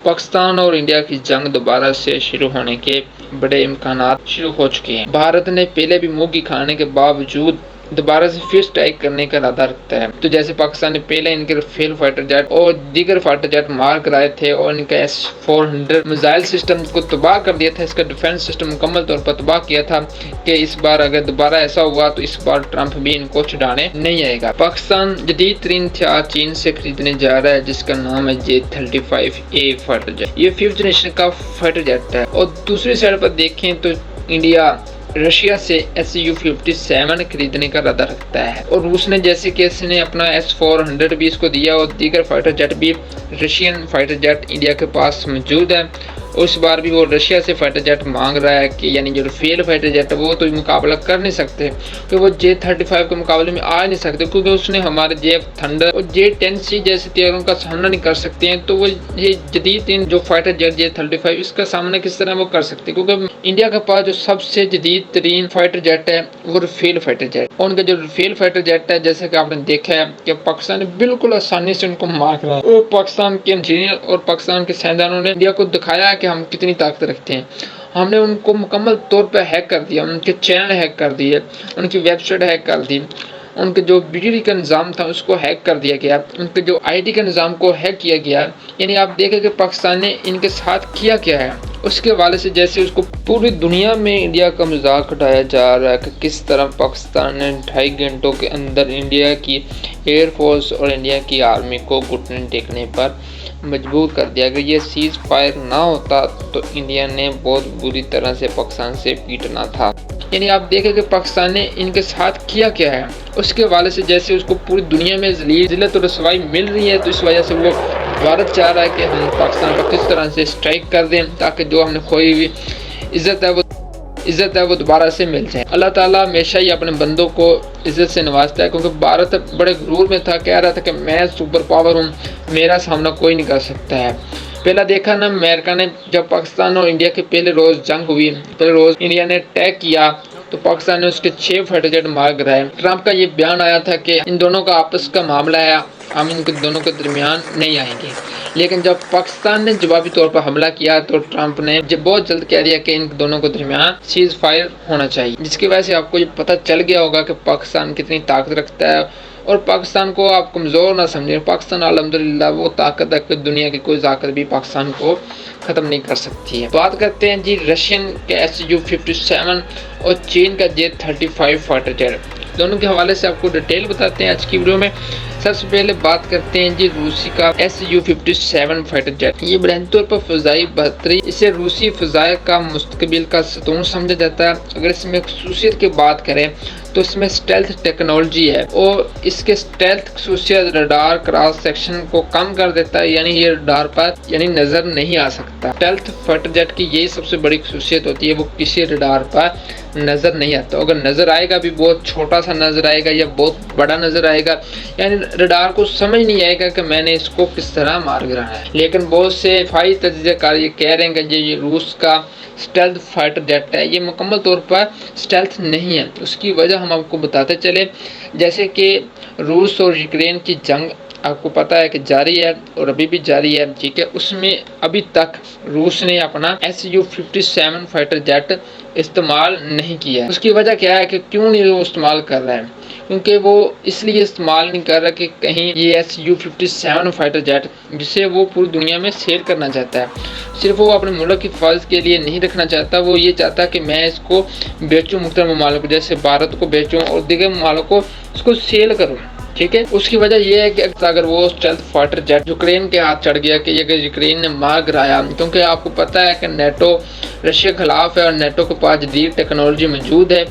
पाकिस्तान और इंडिया की जंग दोबारा से शुरू होने के बड़े इम्कानात शुरू हो चुके हैं। भारत ने पहले भी मुंह की खाने के बावजूद दोबारा से फिर स्ट्राइक करने का इरादा रखता है। तो जैसे पाकिस्तान ने पहले इनके राफेल फाइटर जेट और दीगर फाइटर जेट मार कराए थे और इनका S-400 मिसाइल सिस्टम को तबाह कर दिया था, इसका डिफेंस सिस्टम मुकम्मल तौर पर तबाह किया था कि इस बार अगर दोबारा ऐसा हुआ तो इस बार ट्रंप भी इनको छुड़ाने नहीं आएगा। पाकिस्तान जदीद तरीन हथियार चीन से खरीदने जा रहा है जिसका नाम है J-35A फाइटर जेट। ये 5th जनरेशन का फाइटर जेट है। और दूसरी साइड पर देखें तो इंडिया रशिया से Su-57 खरीदने का इरादा रखता है और रूस ने जैसे कि इसने अपना S-400 भी इसको दिया और दीगर फाइटर जेट भी रशियन फाइटर जेट इंडिया के पास मौजूद है। उस बार भी वो रशिया से फाइटर जेट मांग रहा है कि यानी जो राफेल फाइटर जेट है वो तो मुकाबला कर नहीं सकते क्योंकि वो J-35 के मुकाबले में आ नहीं सकते क्योंकि उसने हमारे J-Thunder और J-10C जैसे तैयारों का सामना नहीं कर सकते हैं। तो वो ये जदीद जो फाइटर जेट J-35 इसका सामना किस तरह वो कर सकते हैं क्योंकि इंडिया के पास जो सबसे जदीद तरीन फाइटर जेट है वो राफेल फाइटर जेट और उनका जो राफेल फाइटर जेट है जैसे कि आपने देखा है कि पाकिस्तान ने बिल्कुल आसानी से उनको मार करा और पाकिस्तान के इंजीनियर और पाकिस्तान के साइंसदानों ने इंडिया को दिखाया कि हम कितनी ताकत रखते हैं। हमने उनको मुकम्मल तौर पर हैक कर दिया, उनके चैनल हैक कर दिए, उनकी वेबसाइट हैक कर दी, उनके जो बिजली का निज़ाम था उसको हैक कर दिया गया, उनके जो आईटी के निज़ाम को हैक किया गया। यानी आप देखें कि पाकिस्तान ने इनके साथ किया क्या है। उसके हवाले से जैसे उसको पूरी दुनिया में इंडिया का मजाक उठाया जा रहा है कि किस तरह पाकिस्तान ने 2.5 घंटों के अंदर इंडिया की एयरफोर्स और इंडिया की आर्मी को घुटने टेकने पर मजबूर कर दिया। अगर ये सीज फायर ना होता तो इंडिया ने बहुत बुरी तरह से पाकिस्तान से पीटना था। यानी आप देखें कि पाकिस्तान ने इनके साथ किया क्या है। उसके हवाले से जैसे उसको पूरी दुनिया में जिल्लत और रसवाई मिल रही है तो इस वजह से वो भारत चाह रहा है कि हम पाकिस्तान पर किस तरह से स्ट्राइक कर दें ताकि जो हमने खोई हुई इज़्ज़त है वो दोबारा से मिल जाए। अल्लाह ताला हमेशा ही अपने बंदों को इज़्ज़त से नवाजता है क्योंकि भारत बड़े गुरूर में था, कह रहा था कि मैं सुपर पावर हूँ, मेरा सामना कोई नहीं कर सकता है। पहला देखा ना अमेरिका ने जब पाकिस्तान और इंडिया के पहले रोज़ जंग हुई, पहले रोज़ इंडिया ने अटैक किया तो पाकिस्तान ने उसके 6 फाइटर जेट मार गिराए। ट्रंप का ये बयान आया था कि इन दोनों का आपस का मामला है, हम इनके दोनों के दरमियान नहीं आएंगे। लेकिन जब पाकिस्तान ने जवाबी तौर पर हमला किया तो ट्रंप ने बहुत जल्द कह दिया कि इन दोनों के दरमियान सीज फायर होना चाहिए, जिसकी वजह से आपको ये पता चल गया होगा कि पाकिस्तान कितनी ताकत रखता है। और पाकिस्तान को आप कमज़ोर ना समझें, पाकिस्तान अल्हम्दुलिल्लाह वो ताकत है कि दुनिया की कोई ताकत भी पाकिस्तान को ख़त्म नहीं कर सकती है। बात करते हैं जी रशियन के Su-57 और चीन का J-35 फाइटर जेट, दोनों के हवाले से आपको डिटेल बताते हैं आज की वीडियो में। सबसे पहले बात करते हैं जी रूसी का Su-57 फाइटर जेट। ये बुनियादी तौर पर फ़ज़ाई बहतरी, इसे रूसी फ़ज़ाई का मुस्तकबिल का सतून समझा जाता है। अगर इसमें खसूसियत की बात करें तो इसमें स्टेल्थ टेक्नोलॉजी है और इसके स्टेल्थ खसूसियत रडार क्रॉस सेक्शन को कम कर देता है, यानी ये रडार पर यानी नज़र नहीं आ सकता। स्टेल्थ फाइटर जेट की यही सबसे बड़ी खसूसियत होती है, वो किसी रडार पर नज़र नहीं आता। अगर नज़र आएगा भी बहुत छोटा सा नज़र आएगा या बहुत बड़ा नज़र आएगा, यानी रडार को समझ नहीं आएगा कि मैंने इसको किस तरह मार गिराना है। लेकिन बहुत से फाई तजज़ियाकार ये कह रहे हैं कि ये रूस का स्टेल्थ फाइटर जेट है, ये मुकम्मल तौर पर स्टेल्थ नहीं है। उसकी वजह हम आपको बताते चले, जैसे कि रूस और यूक्रेन की जंग आपको पता है कि जारी है और अभी भी जारी है, ठीक है। उसमें अभी तक रूस ने अपना Su-57 फाइटर जेट इस्तेमाल नहीं किया है। उसकी वजह क्या है कि क्यों नहीं वो इस्तेमाल कर रहा है, क्योंकि वो इसलिए इस्तेमाल नहीं कर रहा कि कहीं ये Su-57 फाइटर जेट जिसे वो पूरी दुनिया में सेल करना चाहता है, सिर्फ वो अपने मुल्क की हिफाजत के लिए नहीं रखना चाहता, वो ये चाहता कि मैं इसको बेचूँ मुख्तलिफ ममालिक को, जैसे भारत को बेचूँ और दीगर ममालिक को इसको सेल करूँ, ठीक है। उसकी वजह यह है कि अगर वो स्टेल्थ फाइटर जेट यूक्रेन के हाथ चढ़ गया कि अगर यूक्रेन ने मार गिराया, क्योंकि आपको पता है कि नेटो रशिया के खिलाफ है और नेटो के पास जदीद टेक्नोलॉजी मौजूद है,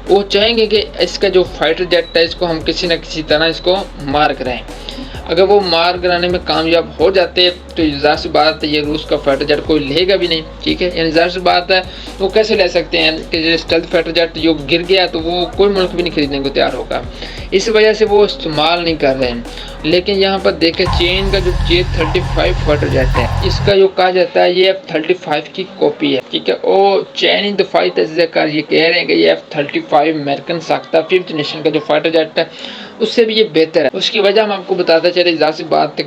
वो चाहेंगे कि इसका जो फाइटर जेट है इसको हम किसी न किसी तरह इसको मार गिराएं। अगर वो मार गिराने में कामयाब हो जाते तो ज़ाहिर सी बात है ये रूस का फाइटर जेट कोई लेगा भी नहीं, ठीक है। यानी ज़ाहिर सी बात है वो कैसे ले सकते हैं कि स्टेल्थ फाइटर जेट जो गिर गया तो वो कोई मुल्क भी नहीं खरीदने को तैयार होगा। इस वजह से वो इस्तेमाल नहीं कर रहे हैं। लेकिन यहाँ पर देखें चीन का जो J-35 फाइटर जेट है, इसका जो कहा जाता है ये F-35 की कॉपी है, ठीक है। और चाइनीज दफाई तजज़ियाकार ये कह रहे हैं कि ये F-35 अमेरिकन साख्ता 5th जनरेशन का जो फाइटर जेट है उससे भी ये बेहतर है। उसकी वजह हम आपको बताते चले, ज़ाहिर सी बात है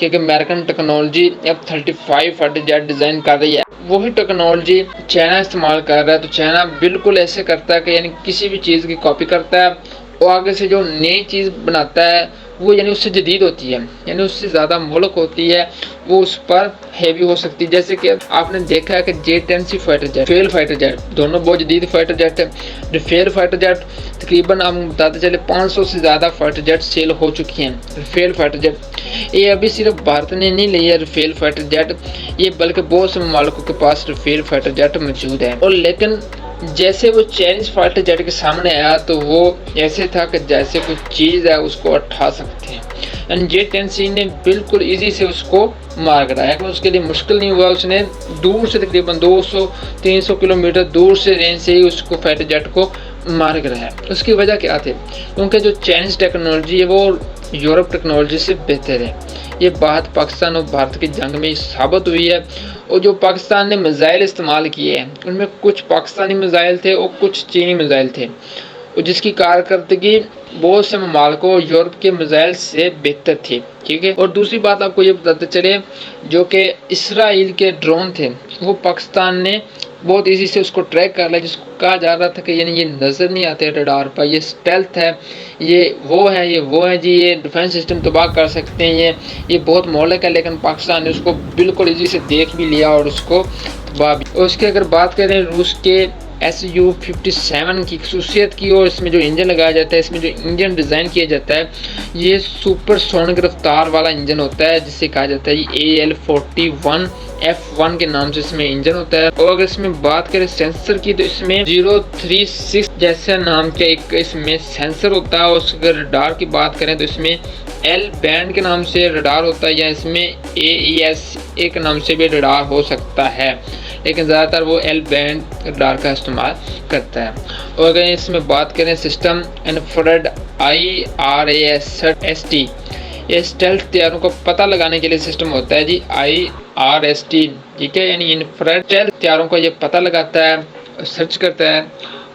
कि American technology F-35 fighter jet design कर रही है, वही टेक्नोलॉजी चाइना इस्तेमाल कर रहा है। तो चाइना बिल्कुल ऐसे करता है कि यानी किसी भी चीज़ की कॉपी करता है और आगे से जो नई चीज़ बनाता है वो यानी उससे जदीद होती है, यानी उससे ज़्यादा मुल्क होती है, वो उस पर हैवी हो सकती है। जैसे कि आपने देखा है कि J-10C fighter jet, fail fighter jet, दोनों बहुत जदीद फाइटर जेट है। रफेल फाइटर जेट तकरीबन हम बताते चले 500 से ज़्यादा फाइटर जेट सेल हो चुकी हैं। रफेल फाइटर जेट ये अभी सिर्फ भारत ने नहीं ली है रफेल फाइटर जेट, ये बल्कि बहुत से ममालिकों के पास रफेल फाइटर जेट मौजूद है। और लेकिन जैसे वो चाइनीज फाइटर जेट के सामने आया तो वो ऐसे था कि जैसे कोई चीज़ है उसको उठा सकते हैं, यानी J-10C ने बिल्कुल इजी से उसको मार कराया कि उसके लिए मुश्किल नहीं हुआ। उसने दूर से तकरीबन 200-300 किलोमीटर दूर से रेंज से ही उसको फाइटर जेट को मार कराया। उसकी वजह क्या थी? क्योंकि जो चाइनीज टेक्नोलॉजी है वो यूरोप टेक्नोलॉजी से बेहतर है। ये बात पाकिस्तान और भारत की जंग में साबित हुई है। और जो पाकिस्तान ने मिसाइल इस्तेमाल किए हैं उनमें कुछ पाकिस्तानी मिसाइल थे और कुछ चीनी मिसाइल थे, और जिसकी कारकर्दगी बहुत से ममालिकों यूरोप के मिसाइल से बेहतर थी, ठीक है। और दूसरी बात आपको ये बताते चले, जो कि इसराइल के ड्रोन थे वो पाकिस्तान ने बहुत इजी से उसको ट्रैक कर लिया, जिसको कहा जा रहा था कि यानी ये नज़र नहीं आते रडार पर, ये स्टेल्थ है, ये वो है जी, ये डिफेंस सिस्टम तबाह कर सकते हैं, ये बहुत मोहलक है। लेकिन पाकिस्तान ने उसको बिल्कुल इजी से देख भी लिया और उसको तबाह भी। उसकी अगर बात करें रूस के Su-57 की खसूसियत की, और इसमें जो इंजन लगाया जाता है, इसमें जो इंजन डिज़ाइन किया जाता है ये सुपर सोनिक रफ्तार वाला इंजन होता है, जिसे कहा जाता है AL-41F1 के नाम से इसमें इंजन होता है। और अगर इसमें बात करें सेंसर की तो इसमें 036 जैसा नाम का एक इसमें सेंसर होता है। और अगर रडार की बात करें तो इसमें एल बैंड के नाम से रडार होता है, या इसमें AESA के नाम से भी रडार हो सकता है, लेकिन ज़्यादातर वो एल बैंड रडार का इस्तेमाल करता है। और अगर इसमें बात करें सिस्टम इंफ्रारेड IRAST, ये स्टेल्थ हथियारों को पता लगाने के लिए सिस्टम होता है जी IRST, ठीक है, यानी इंफ्रारेड स्टेल्थ हथियारों को ये पता लगाता है, सर्च करता है।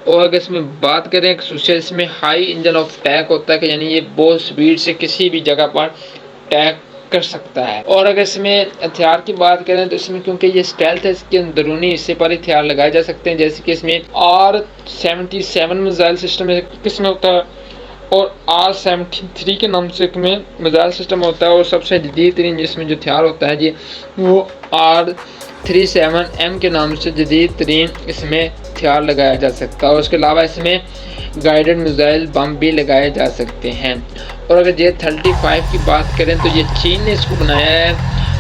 और अगर इसमें बात करें खसूसियत, इसमें हाई इंजन ऑफ अटैक होता है कि यानी ये बहुत स्पीड से किसी भी जगह पर अटैक कर सकता है। और अगर इसमें हथियार की बात करें तो इसमें क्योंकि ये स्टेल्थ है, इसके अंदरूनी हिस्से पर हथियार लगाए जा सकते हैं, जैसे कि इसमें R-77 मिसाइल सिस्टम किसमें होता है, और R-73 के नाम से में मिसाइल सिस्टम होता है। और सबसे जदीद तरीन जिसमें जो हथियार होता है जी वो R-37M के नाम से जदीद तरीन इसमें हथियार लगाया जा सकता है। और उसके अलावा इसमें गाइडेड मिसाइल बम भी लगाए जा सकते हैं। और अगर J-35 की बात करें तो ये चीन ने इसको बनाया है,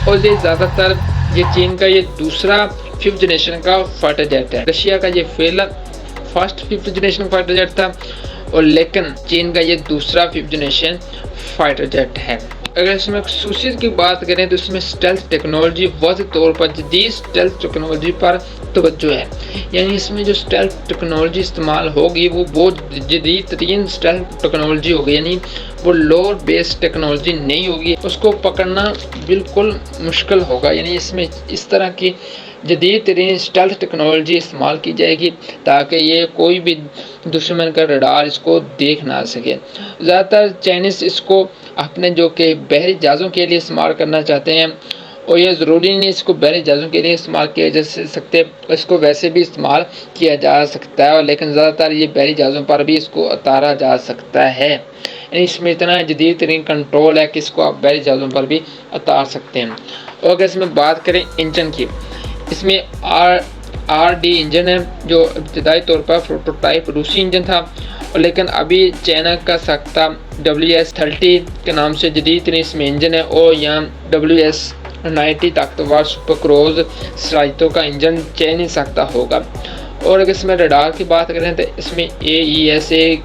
और ये ज़्यादातर ये चीन का ये दूसरा 5th जनरेशन का फाइटर जेट है। रशिया का ये first 5th generation fighter jet था, और लेकिन चीन का ये दूसरा 5th जनरेशन फाइटर जेट है। अगर इसमें खसूसियत की बात करें तो इसमें स्टेल्थ टेक्नोलॉजी वाज़ेह तौर पर जदीद स्टेल्थ टेक्नोलॉजी पर तवज्जो है, यानी इसमें जो स्टेल्थ टेक्नोलॉजी इस्तेमाल होगी वो बहुत जदीद तरीन स्टेल्थ टेक्नोलॉजी होगी, यानी वो लोअर बेस टेक्नोलॉजी नहीं होगी, उसको पकड़ना बिल्कुल मुश्किल होगा। यानी इसमें इस तरह की जदीद तरीन स्टेल्थ टेक्नोलॉजी इस्तेमाल की जाएगी ताकि ये कोई भी दुश्मन का रडार इसको देख ना सके। ज़्यादातर चाइनीज़ इसको अपने जो कि बहरी जहाज़ों के लिए इस्तेमाल करना चाहते हैं, और ये ज़रूरी नहीं इसको बहरी जहाज़ों के लिए इस्तेमाल किया जा सकते, इसको वैसे भी इस्तेमाल किया जा सकता है, और लेकिन ज़्यादातर ये बहरी जहाज़ों पर भी इसको उतारा जा सकता है। यानी इसमें इतना जदीद तरीन कंट्रोल है कि इसको आप बहरी जहाज़ों पर भी उतार सकते हैं। और अगर इसमें बात करें इंजन की, इसमें RD इंजन है जो इब्तदाई तौर पर प्रोटोटाइप रूसी इंजन था, और लेकिन अभी चाइना का साख्ता WS-30 के नाम से जदीद तरीन इसमें इंजन है। और यहाँ WS-90 ताकतवर सुपर क्रूज सलाहियतों का इंजन चाइनीज साख्ता होगा। और अगर इसमें रडार की बात करें तो इसमें AESA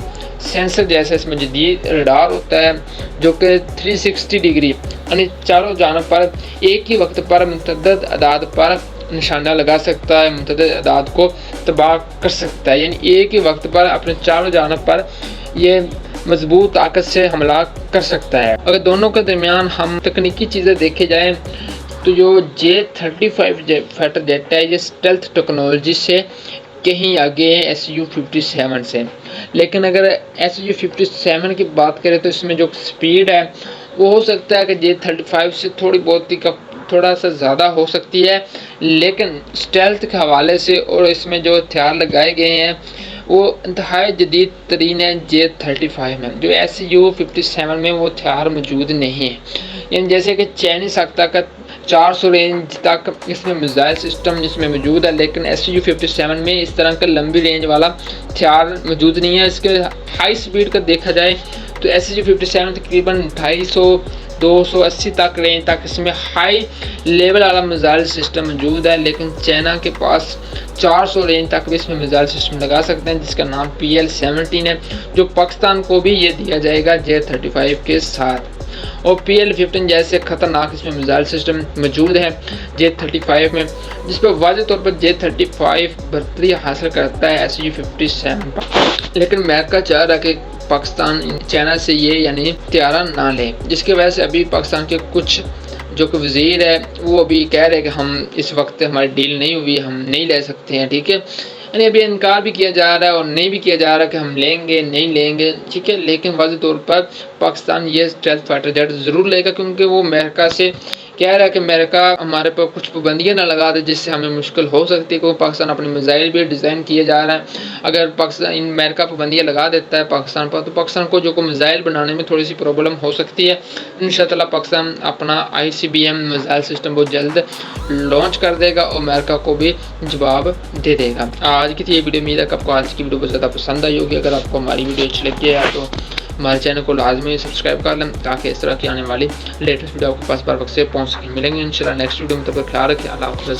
सेंसर जैसा इसमें जदीद रडार होता है, जो कि 360 डिग्री यानी चारों जानब पर एक ही वक्त पर मुतअद्दिद अदाद पर निशाना लगा सकता है, मुतअद्दिद अदाद को तबाह कर सकता है। यानी एक ही वक्त पर अपने चारों जानब पर ये मजबूत ताकत से हमला कर सकता है। अगर दोनों के दरमियान हम तकनीकी चीज़ें देखे जाएँ तो जो J-35 फाइटर जेट है ये स्टेल्थ टेक्नोलॉजी से कहीं आगे है Su-57 से। लेकिन अगर Su-57 की बात करें तो इसमें जो स्पीड है वो हो सकता है कि J-35 से थोड़ा सा ज़्यादा हो सकती है, लेकिन स्टेल्थ के हवाले से और इसमें जो हथियार लगाए गए हैं वो इंतहाई जदीद तरीन है J-35 में। जो Su-57 में वो हथियार मौजूद नहीं है। यानी जैसे कि चैनी ताकत 400 रेंज तक इसमें मिसाइल सिस्टम जिसमें मौजूद है, लेकिन Su-57 में इस तरह का लंबी रेंज वाला हथियार मौजूद नहीं है। इसके हाई स्पीड का देखा जाए तो Su-57 तकरीबन 250-280 तक रेंज तक इसमें हाई लेवल वाला मिसाइल सिस्टम मौजूद है, लेकिन चाइना के पास 400 रेंज तक भी इसमें मिसाइल सिस्टम लगा सकते हैं जिसका नाम PL-17 है, जो पाकिस्तान को भी ये दिया जाएगा J-35 के साथ। और PL-15 जैसे खतरनाक इसमें मिसाइल सिस्टम मौजूद है J-35 में, जिस पर वाज़ेह तौर पर J-35 बर्तरी हासिल करता है Su-57 पर। लेकिन अमेरिका चाह रहा है कि पाकिस्तान चाइना से ये यानी हथियार ना ले, जिसकी वजह से अभी पाकिस्तान के कुछ जो कि वज़ीर है वो अभी कह रहे हैं कि हम इस वक्त हमारी डील नहीं हुई, हम नहीं ले सकते हैं, ठीक है। यानी अभी इनकार भी किया जा रहा है और नहीं भी किया जा रहा कि हम लेंगे नहीं लेंगे, ठीक है। लेकिन वाज़ेह तौर पर पाकिस्तान ये स्टेल्थ फाइटर जेट ज़रूर लेगा, क्योंकि वो अमेरिका से कह रहा है कि अमेरिका हमारे पर कुछ पाबंदियाँ ना लगा दे जिससे हमें मुश्किल हो सकती है, क्योंकि पाकिस्तान अपनी मिसाइल भी डिज़ाइन किए जा रहा है। अगर पाकिस्तान अमेरिका पाबंदियाँ लगा देता है पाकिस्तान पर, तो पाकिस्तान को जो मिसाइल बनाने में थोड़ी सी प्रॉब्लम हो सकती है। इंशाअल्लाह पाकिस्तान अपना ICBM मिसाइल सिस्टम बहुत जल्द लॉन्च कर देगा और अमेरिका को भी जवाब दे देगा। आज की ये वीडियो उम्मीद है कि आपको आज की वीडियो बहुत ज़्यादा पसंद आई होगी। अगर आपको हमारी वीडियो अच्छी लगी है तो हमारे चैनल को लाजमी सब्सक्राइब कर लें, ताकि इस तरह की आने वाली लेटेस्ट वीडियो आपके पास बर वक्त से पहुँच सकें। मिलेंगे इंशाल्लाह नेक्स्ट वीडियो में, तब तक ख्याल रखिए। अल्लाह हाफ़िज़।